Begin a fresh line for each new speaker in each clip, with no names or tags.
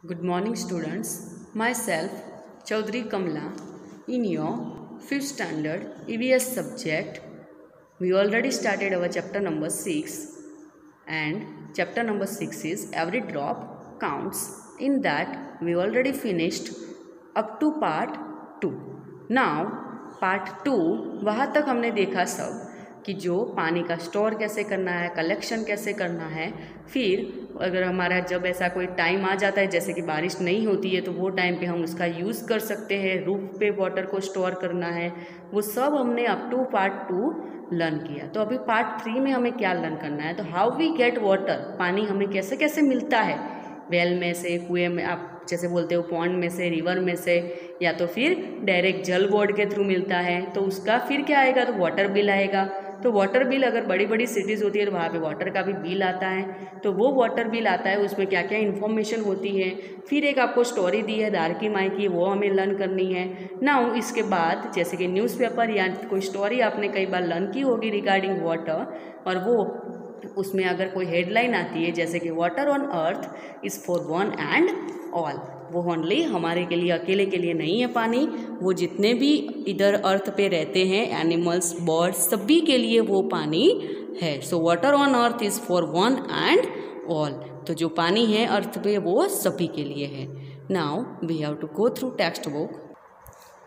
Good morning, students. Myself, Chaudhary Kamla, in your 5th standard EVS subject. We already started our chapter number 6, and chapter number 6 is Every Drop Counts. In that, we already finished up to part 2. Now, part 2, वहाँ तक हमने देखा सब कि जो पानी का store कैसे करना है, कलेक्शन कैसे करना है। फिर अगर हमारा जब ऐसा कोई टाइम आ जाता है जैसे कि बारिश नहीं होती है तो वो टाइम पे हम उसका यूज़ कर सकते हैं, रूफ पे वाटर को स्टोर करना है, वो सब हमने अप टू पार्ट 2 लर्न किया। तो अभी पार्ट 3 में हमें क्या लर्न करना है, तो हाउ वी गेट वाटर, पानी हमें कैसे कैसे मिलता है, वेल में से, कुएं में, आप जैसे बोलते हो पॉन्ड में से, रिवर में से, या तो फिर डायरेक्ट जल बोर्ड के थ्रू मिलता है। तो उसका फिर क्या आएगा, तो वाटर बिल आएगा। तो वाटर बिल अगर बड़ी बड़ी सिटीज़ होती है तो वहाँ पे वाटर का भी बिल आता है। तो वो वाटर बिल आता है, उसमें क्या क्या इन्फॉर्मेशन होती है। फिर एक आपको स्टोरी दी है दारकी माई की, वो हमें लर्न करनी है। नाउ इसके बाद जैसे कि न्यूज़पेपर या कोई स्टोरी आपने कई बार लर्न की होगी रिगार्डिंग वाटर, और वो उसमें अगर कोई हेडलाइन आती है जैसे कि water on earth is for one and all, वो ओनली हमारे के लिए, अकेले के लिए नहीं है पानी, वो जितने भी इधर अर्थ पे रहते हैं, एनिमल्स, बर्ड्स, सभी के लिए वो पानी है। So water on earth is for one and all. तो जो पानी है अर्थ पे वो सभी के लिए है। Now we have to go through text book.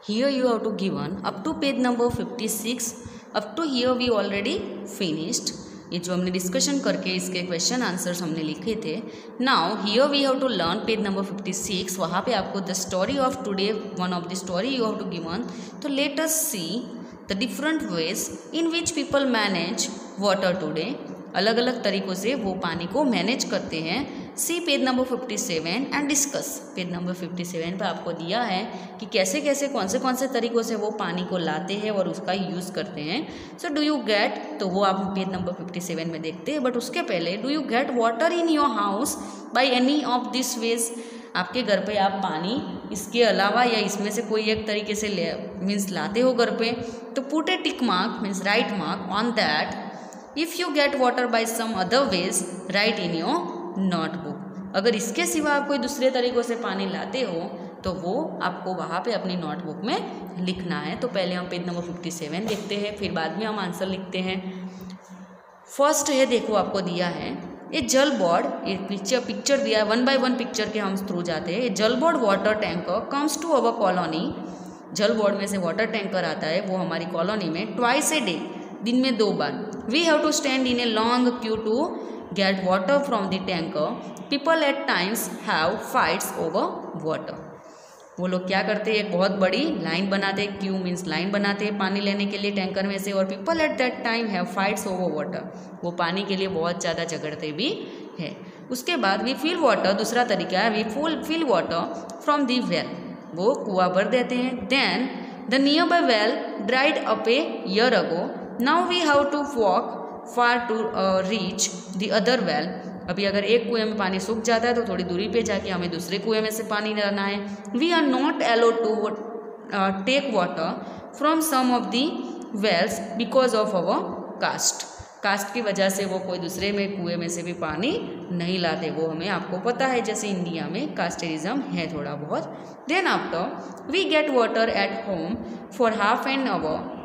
Here you have to given up to page number 56। Up to here we already finished. ये जो हमने डिस्कशन करके इसके क्वेश्चन आंसर्स हमने लिखे थे। Now here we have to learn page number 56। वहाँ पे आपको the story of today, one of the story you have to given. तो let us see the different ways in which people manage water today. अलग अलग तरीक़ों से वो पानी को मैनेज करते हैं। See page number 57 and discuss. Page number 57 पर आपको दिया है कि कैसे कैसे कौन से तरीक़ों से वो पानी को लाते हैं और उसका यूज़ करते हैं। सो डू यू गेट, तो वो आप पेज नंबर 57 में देखते हैं। बट उसके पहले, do you get water in your house by any of this ways. आपके घर पे आप पानी इसके अलावा या इसमें से कोई एक तरीके से मीन्स लाते हो घर पे, तो put a tick mark means right mark on that. If you get water by some other ways write in your notebook. अगर इसके सिवा आप कोई दूसरे तरीक़ों से पानी लाते हो तो वो आपको वहाँ पे अपनी नोटबुक में लिखना है। तो पहले हम पेज नंबर 57 देखते हैं, फिर बाद में हम आंसर लिखते हैं। फर्स्ट है, देखो आपको दिया है ये जल बोर्ड, ये पिक्चर दिया है, 1 by 1 पिक्चर के हम थ्रू जाते हैं। ये Jal board water tanker comes to our colony. Jal board में से वाटर टैंकर आता है वो हमारी कॉलोनी में ट्वाइस ए डे, दिन में 2 बार। We have to stand in a long queue to get water from the tanker. People at times have fights over water. वो लोग क्या करते हैं, एक बहुत बड़ी लाइन बनाते हैं, क्यू मीन्स लाइन बनाते हैं पानी लेने के लिए टैंकर में से, और people at that time have fights over water. वो पानी के लिए बहुत ज़्यादा झगड़ते भी है। उसके बाद वी फिल वाटर, दूसरा तरीका है, we fill water from the well, वो कुआं भर देते हैं। Then the near by well dried up a year ago, now we have to walk far to reach the other well. अभी अगर एक कुएं में पानी सूख जाता है तो थोड़ी दूरी पे जाके हमें दूसरे कुएं में से पानी लाना है। We are not allowed to take water from some of the wells because of our caste. Caste की वजह से वो कोई दूसरे में कुएं में से भी पानी नहीं लाते, वो हमें आपको पता है, जैसे इंडिया में कास्टिज्म है थोड़ा बहुत। Then after we get water at home for half an hour.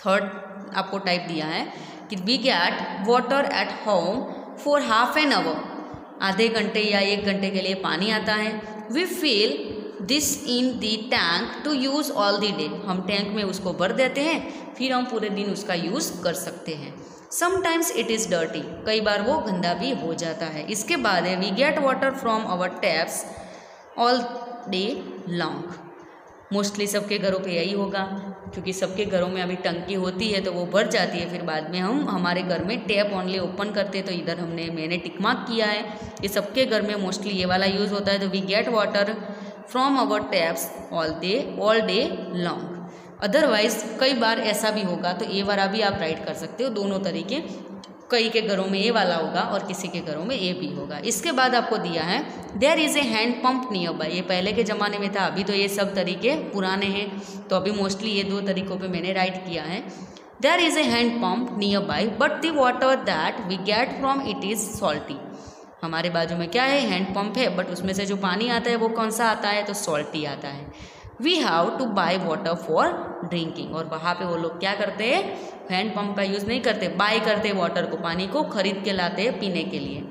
Third आपको टाइप दिया है कि we get water at home for half an hour, आधे घंटे या 1 घंटे के लिए पानी आता है। We fill this in the tank to use all the day. हम टैंक में उसको भर देते हैं, फिर हम पूरे दिन उसका यूज़ कर सकते हैं। समटाइम्स इट इज़ डर्टी, कई बार वो गंदा भी हो जाता है। इसके बाद है we get water from our taps all day long. Mostly सबके घरों पे यही होगा, क्योंकि सबके घरों में अभी टंकी होती है तो वो भर जाती है, फिर बाद में हम हमारे घर में टैप ओनली ओपन करते हैं। तो इधर मैंने टिक मार्क किया है, ये सबके घर में मोस्टली ये वाला यूज़ होता है। तो we get water from our taps all day long. Otherwise कई बार ऐसा भी होगा, तो ये वाला भी आप राइट कर सकते हो, दोनों तरीके, कई के घरों में ये वाला होगा और किसी के घरों में ये भी होगा। इसके बाद आपको दिया है there is a hand pump nearby. ये पहले के ज़माने में था, अभी तो ये सब तरीके पुराने हैं, तो अभी मोस्टली ये 2 तरीक़ों पे मैंने राइट किया है। There is a hand pump nearby but the water that we get from it is salty. हमारे बाजू में क्या है, हैंड पंप है, बट उसमें से जो पानी आता है वो कौन सा आता है, तो सॉल्टी आता है। We have to buy water for drinking, और वहाँ पे वो लोग क्या करते हैं, हैंड पंप का यूज़ नहीं करते, बाय करते वाटर को, पानी को खरीद के लाते हैं पीने के लिए।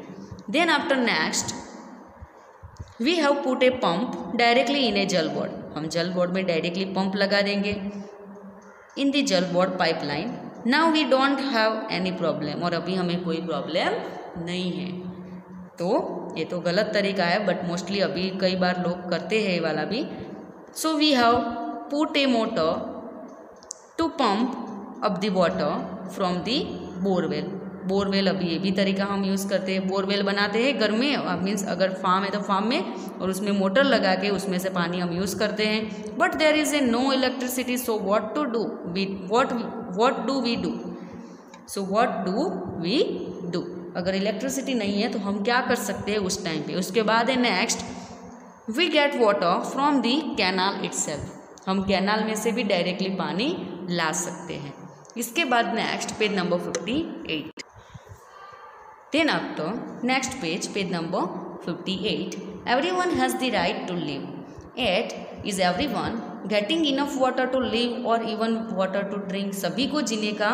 Then after next we have put a pump directly in a Jal board, हम जल बोर्ड में डायरेक्टली पंप लगा देंगे in the Jal Board pipeline. Now we don't have any problem, और अभी हमें कोई प्रॉब्लम नहीं है। तो ये तो गलत तरीका है, बट मोस्टली अभी कई बार लोग करते हैं ये वाला भी। So we have put a motor to pump up the water from the borewell, borewell अभी ये भी तरीका हम यूज़ करते हैं, बोरवेल बनाते हैं घर में, मीन्स अगर फार्म है तो फार्म में, और उसमें मोटर लगा के उसमें से पानी हम यूज़ करते हैं। But there is a no electricity, so what to do, what do we do, so what do we do, अगर इलेक्ट्रिसिटी नहीं है तो हम क्या कर सकते हैं उस टाइम पे। उसके बाद है next, we get water from the canal itself, हम कैनाल में से भी डायरेक्टली पानी ला सकते हैं। इसके बाद next page number 58। Then after next page, page number 58, everyone has the right to live. Yet is everyone getting enough water to live or even water to drink? सभी को जीने का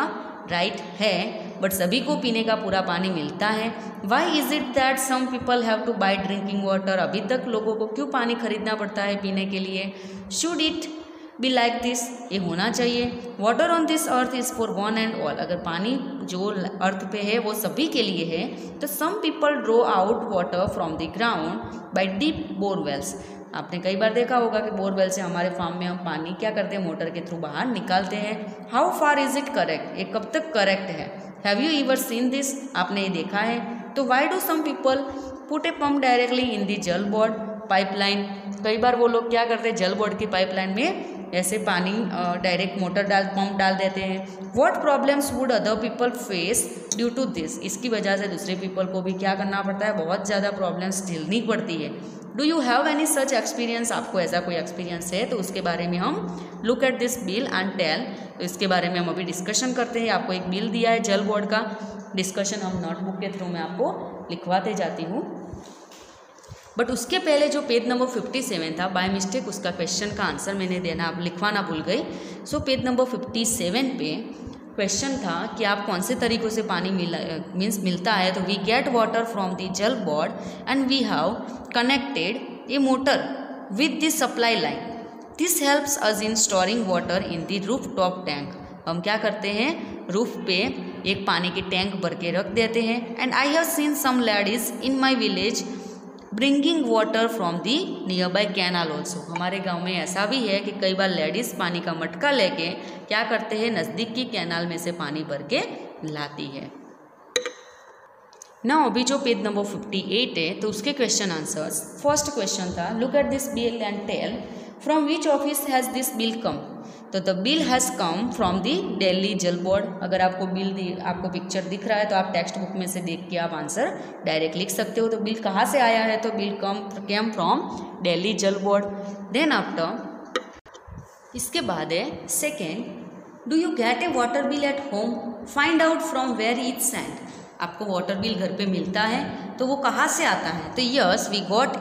राइट है, बट सभी को पीने का पूरा पानी मिलता है। Why is it that some people have to buy drinking water? अभी तक लोगों को क्यों पानी खरीदना पड़ता है पीने के लिए? Should it be like this, ये होना चाहिए। Water on this earth is for one and all, अगर पानी जो अर्थ पे है वो सभी के लिए है, तो some people draw out water from the ground by deep borewells. आपने कई बार देखा होगा कि बोरवेल से हमारे फार्म में हम पानी क्या करते हैं, मोटर के थ्रू बाहर निकालते हैं। How far is it correct, ये कब तक करेक्ट है? Have you ever seen this, आपने ये देखा है? तो why do some people put a pump directly in the Jal Board pipeline, कई बार वो लोग क्या करते हैं, जल बोर्ड की पाइपलाइन में ऐसे पानी डायरेक्ट मोटर पंप डाल देते हैं। What problems would other people face due to this, इसकी वजह से दूसरे पीपल को भी क्या करना पड़ता है, बहुत ज़्यादा प्रॉब्लम्स झेलनी पड़ती है। Do you have any such experience, आपको ऐसा कोई एक्सपीरियंस है तो उसके बारे में हम look at this bill and tell, तो इसके बारे में हम अभी डिस्कशन करते हैं। आपको एक बिल दिया है जल बोर्ड का, डिस्कशन हम नोटबुक के थ्रू मैं आपको लिखवाते जाती हूँ। बट उसके पहले जो पेज नंबर 57 था, बाय मिस्टेक उसका क्वेश्चन का आंसर मैंने देना लिखवाना भूल गई। सो पेज नंबर 57 पे क्वेश्चन था कि आप कौन से तरीक़ों से पानी मिलता है, तो we get water from the Jal board and we have connected a motor with the supply line, this helps us in storing water in the roof top tank. हम क्या करते हैं, रूफ पे एक पानी की टैंक भर के रख देते हैं। And I have seen some ladies in my village bringing water from the nearby canal also, हमारे गांव में ऐसा भी है कि कई बार लेडीज़ पानी का मटका लेके क्या करते हैं, नज़दीक की कैनाल में से पानी भर के लाती है। ना अभी जो पेज नंबर 58 है तो उसके क्वेश्चन आंसर्स। फर्स्ट क्वेश्चन था, look at this bill and tell from which office has this bill come, तो the bill has come from the Delhi Jal board. अगर आपको आपको पिक्चर दिख रहा है तो आप टेक्स्ट बुक में से देख के आप आंसर डायरेक्ट लिख सकते हो। तो बिल कहाँ से आया है, तो bill came from Delhi Jal Board. Then after इसके बाद है second, do you get a water bill at home, find out from where it sent, आपको वाटर बिल घर पे मिलता है तो वो कहाँ से आता है, तो yes we got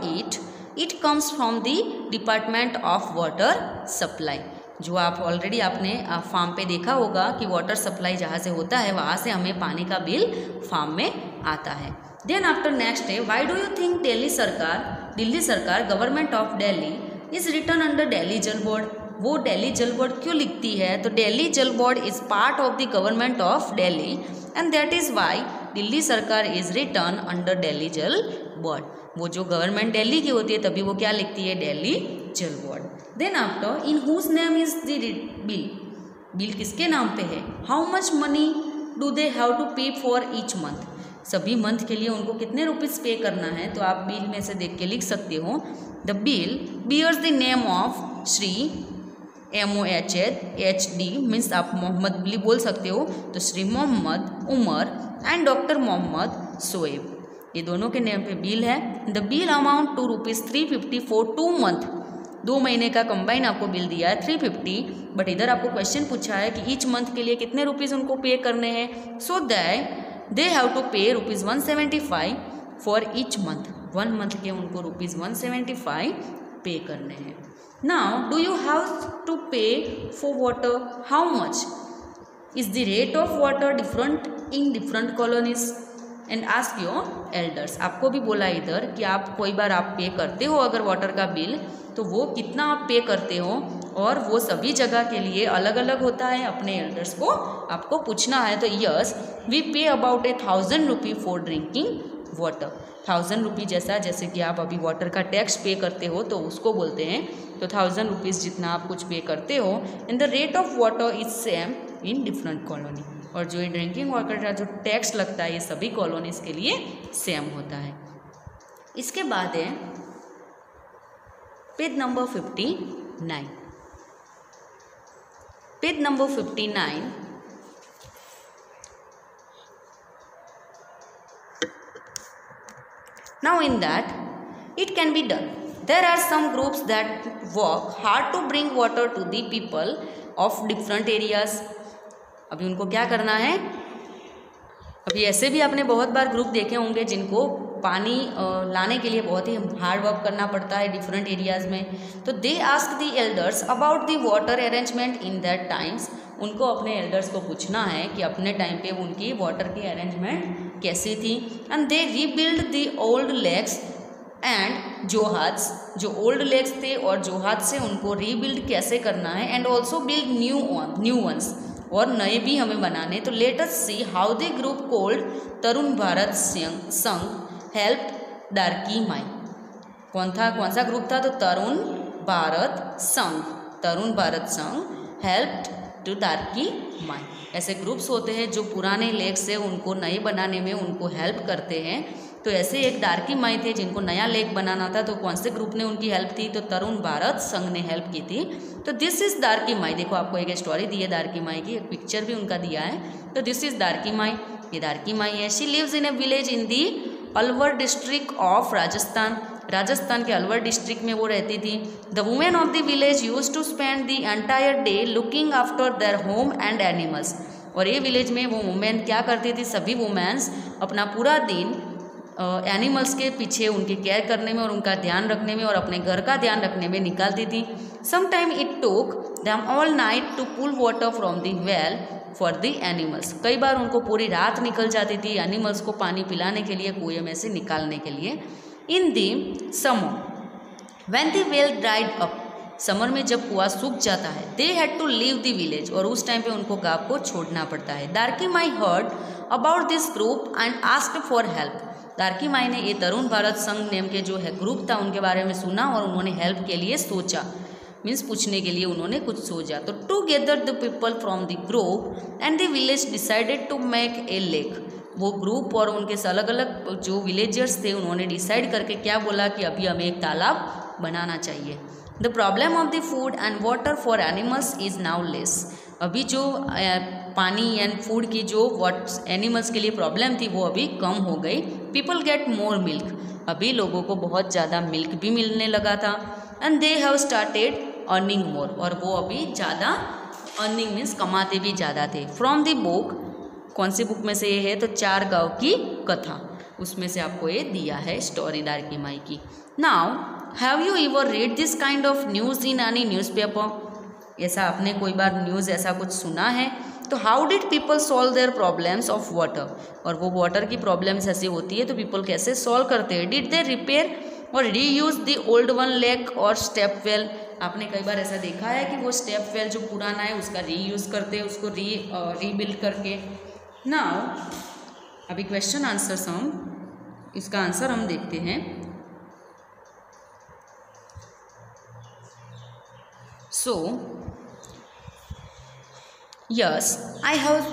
it comes from the department of water supply. जो आप ऑलरेडी आपने फार्म पे देखा होगा कि वाटर सप्लाई जहाँ से होता है वहाँ से हमें पानी का बिल फार्म में आता है। देन आफ्टर नेक्स्ट है, why do you think Delhi सरकार government of Delhi is written under Delhi Jal board, वो दिल्ली जल बोर्ड क्यों लिखती है, तो Delhi Jal Board is part of the government of Delhi and that is why Delhi Sarkar is written under Delhi Jal board. वो जो गवर्नमेंट दिल्ली की होती है तभी वो क्या लिखती है, Delhi Jal Board. Then after, in whose name is the bill, bill किसके नाम पे है। How much money do they have to pay for each month, सभी मंथ के लिए उनको कितने रुपीज़ पे करना है, तो आप बिल में से देख के लिख सकते हो। The bill bears the name of Shri MOHD means आप मोहम्मद बिली बोल सकते हो, तो श्री मोहम्मद उमर एंड डॉक्टर मोहम्मद शोएब, ये दोनों के नेम पे बिल है। The bill amount to ₹350 for 2 month, 2 महीने का कंबाइन आपको बिल दिया है 350, बट इधर आपको क्वेश्चन पूछा है कि ईच मंथ के लिए कितने रुपीज़ उनको पे करने हैं। So that they have to pay ₹175 for each month, 1 month के उनको ₹175 पे करने हैं। Now do you have to pay for water, how much is the rate of water different in different colonies and ask your elders. आपको भी बोला इधर कि आप कोई बार आप पे करते हो अगर वाटर का बिल, तो वो कितना आप पे करते हो, और वो सभी जगह के लिए अलग अलग होता है। अपने एल्डर्स को आपको पूछना है। तो यस वी पे about 1000 rupee for drinking water. 1000 रुपी जैसे कि आप अभी वाटर का टैक्स पे करते हो तो उसको बोलते हैं। तो 1000 रुपीज़ जितना आप कुछ पे करते हो, and the rate of water is same in different colony. और जो ये ड्रिंकिंग वाटर का जो टैक्स लगता है ये सभी कॉलोनीज़ के लिए सेम होता है। इसके बाद है page number 59। Page number 59 now in that it can be done. There are some groups that work hard to bring water to the people of different areas. अभी उनको क्या करना है, अभी ऐसे भी आपने बहुत बार ग्रुप देखे होंगे जिनको पानी लाने के लिए बहुत ही हार्ड वर्क करना पड़ता है डिफरेंट एरियाज़ में। तो they ask the elders about the water arrangement in that times. उनको अपने एल्डर्स को पूछना है कि अपने टाइम पे उनकी वाटर की अरेंजमेंट कैसी थी। And they rebuild the old lakes and johads. जो ओल्ड लेक्स थे और जोहाट से उनको रीबिल्ड कैसे करना है, and also build new ones, और नए भी हमें बनाने। तो let us see how the group called Tarun Bharat Sangh help Darki माई। कौन सा ग्रुप था, तो तरुण भारत संघ। तरुण भारत संघ हेल्प टू डार्की माई। ऐसे ग्रुप्स होते हैं जो पुराने लेक से उनको नए बनाने में उनको हेल्प करते हैं। तो ऐसे एक डार्की माई थे जिनको नया लेक बनाना था। तो कौन से ग्रुप ने उनकी हेल्प की, तो तरुण भारत संघ ने हेल्प की थी। तो दिस इज डार्की माई। देखो आपको एक स्टोरी दी है डार्की माई की, एक पिक्चर भी उनका दिया है। तो दिस इज डार्की माई, ये डार्की माई है। She lives in a village in the Alwar district of Rajasthan. Rajasthan के अलवर डिस्ट्रिक्ट में वो रहती थी। The women of the village use to spend the entire day looking after their home and animals. और ये विलेज में वो वुमेन क्या करती थी, सभी वुमेन्स अपना पूरा दिन एनिमल्स के पीछे उनकी केयर करने में और उनका ध्यान रखने में और अपने घर का ध्यान रखने में निकालती थी। Sometime it took them all night to pull water from the well for the animals. कई बार उनको पूरी रात निकल जाती थी एनिमल्स को पानी पिलाने के लिए, कुएं में से निकालने के लिए। In the summer when the well dried up, summer में जब कुआं सूख जाता है, they had to leave the village, और उस टाइम पे उनको गांव को छोड़ना पड़ता है। Darki Mai heard about this group and asked for help. Darki Mai ने ये तरुण भारत संघ नेम के जो है ग्रुप था उनके बारे में सुना और उन्होंने हेल्प के लिए सोचा, मीन्स पूछने के लिए उन्होंने कुछ सोचा। तो together the people from the group and the village decided to make a lake. वो ग्रुप और उनके अलग अलग जो विलेजर्स थे उन्होंने डिसाइड करके क्या बोला कि अभी हमें एक तालाब बनाना चाहिए। The problem of the food and water for animals is now less. अभी जो पानी एंड फूड की जो एनिमल्स के लिए प्रॉब्लम थी वो अभी कम हो गई। पीपल गेट मोर मिल्क, अभी लोगों को बहुत ज़्यादा मिल्क भी मिलने लगा था। And they have started earning more, और वो अभी ज़्यादा अर्निंग मीन्स कमाते भी ज़्यादा थे। फ्रॉम द बुक, कौन सी बुक में से ये है, तो 4 गाँव की कथा, उसमें से आपको ये दिया है स्टोरी डार्की माई की। Now have you ever read this kind of news in any newspaper. ऐसा आपने कोई बार न्यूज़ ऐसा कुछ सुना है। तो how did people solve their problems of water, और वो वाटर की प्रॉब्लम्स ऐसी होती है तो पीपल कैसे सॉल्व करते हैं। डिड दे रिपेयर और reuse the old one lake और स्टेप वेल। आपने कई बार ऐसा देखा है कि वो स्टेप वेल जो पुराना है उसका रीयूज करते हैं, उसको रीबिल्ड करके। नाउ अभी क्वेश्चन आंसर्स हम इसका आंसर हम देखते हैं। So yes I have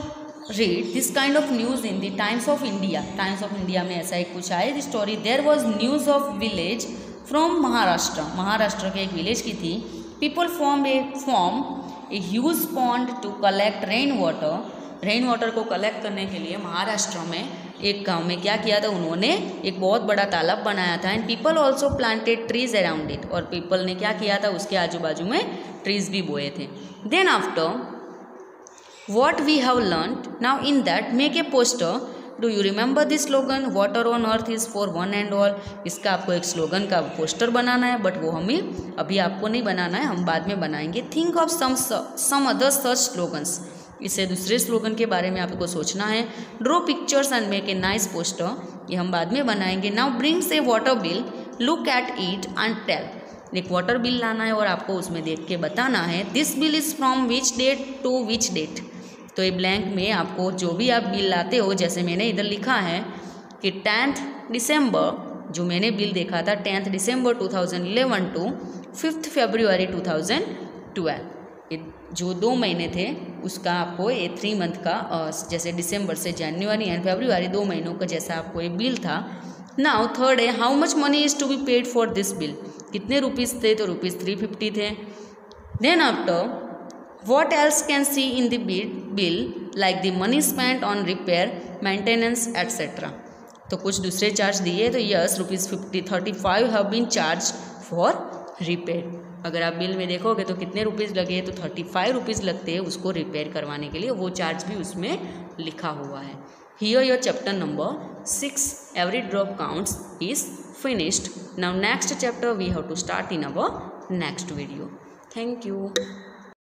read this kind of news in the Times of India. Times of India में ऐसा एक कुछ आया story. There was news of village from Maharashtra. Maharashtra के एक विलेज की थी। People form a huge pond to collect rain water. Rain water को कलेक्ट करने के लिए महाराष्ट्र में एक गांव में क्या किया था, उन्होंने एक बहुत बड़ा तालाब बनाया था। And people also planted trees around it, और पीपल ने क्या किया था, उसके आजू बाजू में ट्रीज भी बोए थे। Then after what we have learnt, now in that make a poster do you remember this slogan water on earth is for one and all. इसका आपको एक स्लोगन का पोस्टर बनाना है, बट वो हमें अभी आपको नहीं बनाना है, हम बाद में बनाएंगे। Think of some other such slogans. इसे दूसरे स्लोगन के बारे में आपको सोचना है। Draw pictures and make a nice poster, ये हम बाद में बनाएंगे। Now brings a water bill, look at it and tell. एक वाटर बिल लाना है और आपको उसमें देख के बताना है this bill is from which date to which date. तो ये ब्लैंक में आपको जो भी आप बिल लाते हो, जैसे मैंने इधर लिखा है कि 10 दिसंबर, जो मैंने बिल देखा था 10 दिसंबर 2011 टू 5 फरवरी 2012, ये जो 2 महीने थे उसका आपको ये 3 मंथ का, जैसे दिसंबर से जनवरी एंड फरवरी 2 महीनों का जैसा आपको ये बिल था। नाउ थर्ड है how much money is to be paid for this bill. कितने रुपीज़ थे, तो ₹350 थे। Then after what else can see in the bill like the money spent on repair, maintenance etc. तो कुछ दूसरे charge दिए, तो yes ₹35 have been charged for repair। अगर आप बिल में देखोगे तो कितने रुपीज़ लगे, तो ₹35 लगते हैं उसको रिपेयर करवाने के लिए, वो चार्ज भी उसमें लिखा हुआ है। Here your chapter number 6 every drop counts is finished. Now next chapter we have to start in our next video. Thank you.